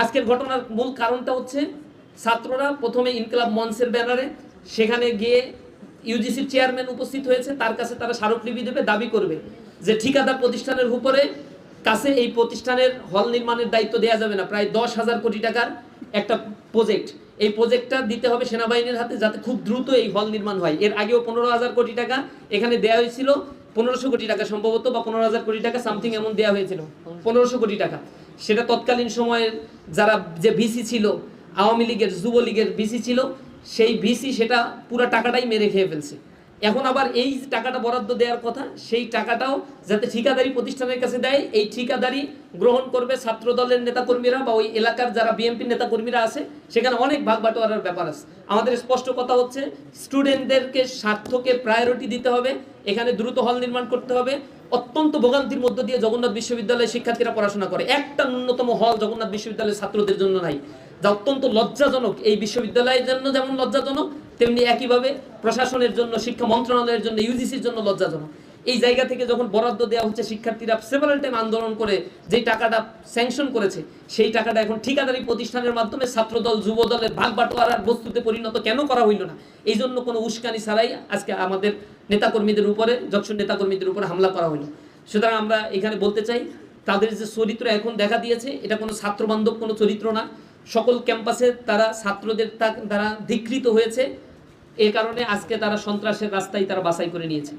আজকের ঘটনার মূল কারণটা হচ্ছে ছাত্ররা প্রথমে ইনকিলাব মঞ্চের ব্যানারে সেখানে গিয়ে ইউজিসির চেয়ারম্যান উপস্থিত হয়েছে, তার কাছে তারা স্মারকলিপি দেবে, দাবি করবে যে ঠিকাদার প্রতিষ্ঠানের উপরে কাছে এই প্রতিষ্ঠানের হল নির্মাণের দায়িত্ব দেওয়া যাবে না। প্রায় 10,000 কোটি টাকার একটা প্রজেক্ট, এই প্রজেক্টটা দিতে হবে সেনাবাহিনীর হাতে যাতে খুব দ্রুত এই হল নির্মাণ হয়। এর আগেও 15,000 কোটি টাকা এখানে দেওয়া হয়েছিল, 1500 কোটি টাকা সম্ভবত, বা 15,000 কোটি টাকা সামথিং এমন দেওয়া হয়েছিল, 1500 কোটি টাকা। সেটা তৎকালীন সময়ের যারা যে ভিসি ছিল, আওয়ামী লীগের যুবলীগের ভিসি ছিল, সেই ভিসি সেটা পুরো টাকাটাই মেরে খেয়ে ফেলছে। এখন আবার এই টাকাটা বরাদ্দ দেওয়ার কথা, সেই টাকাটাও যাতে ঠিকাদারি প্রতিষ্ঠানের কাছে দেয়, এই ঠিকাদারি গ্রহণ করবে ছাত্র দলের নেতাকর্মীরা বা ওই এলাকার যারা বিএনপি নেতাকর্মীরা আছে, সেখানে অনেক ভাগ বাটোয়ারার ব্যাপার আছে। আমাদের স্পষ্ট কথা হচ্ছে স্টুডেন্টদেরকে স্বার্থকে প্রায়োরিটি দিতে হবে, এখানে দ্রুত হল নির্মাণ করতে হবে। অত্যন্ত ভোগান্তির মধ্য দিয়ে জগন্নাথ বিশ্ববিদ্যালয়ের শিক্ষার্থীরা পড়াশোনা করে, একটা ন্যূনতম হল জগন্নাথ বিশ্ববিদ্যালয়ের ছাত্রদের জন্য নাই, যা অত্যন্ত লজ্জাজনক। এই বিশ্ববিদ্যালয়ের জন্য যেমন লজ্জাজনক, তেমনি একইভাবে প্রশাসনের জন্য, শিক্ষা মন্ত্রণালয়ের জন্য, ইউজিসির জন্য লজ্জাজনক। এই জায়গা থেকে যখন বরাদ্দ দেওয়া হচ্ছে, শিক্ষার্থীরা সেভারাল টাইম আন্দোলন করে যেই টাকাটা স্যাংশন করেছে, সেই টাকাটা এখন ঠিকাদারি প্রতিষ্ঠানের মাধ্যমে ছাত্রদল যুবদলের ভাগ বাটোয়ারার বস্তুতে পরিণত কেন করা হইল না? এই জন্য কোনো উস্কানি ছাড়াই আজকে আমাদের নেতাকর্মীদের উপরে, যক্ষণ নেতাকর্মীদের উপরে হামলা করা হইল। সুতরাং আমরা এখানে বলতে চাই, তাদের যে চরিত্র এখন দেখা দিয়েছে, এটা কোনো ছাত্রবান্ধব কোনো চরিত্র না। সকল ক্যাম্পাসে তারা ছাত্রদের দ্বারা ধিকৃত হয়েছে, এ কারণে আজকে তারা সন্ত্রাসের রাস্তায় তারা বাছাই করে নিয়েছে।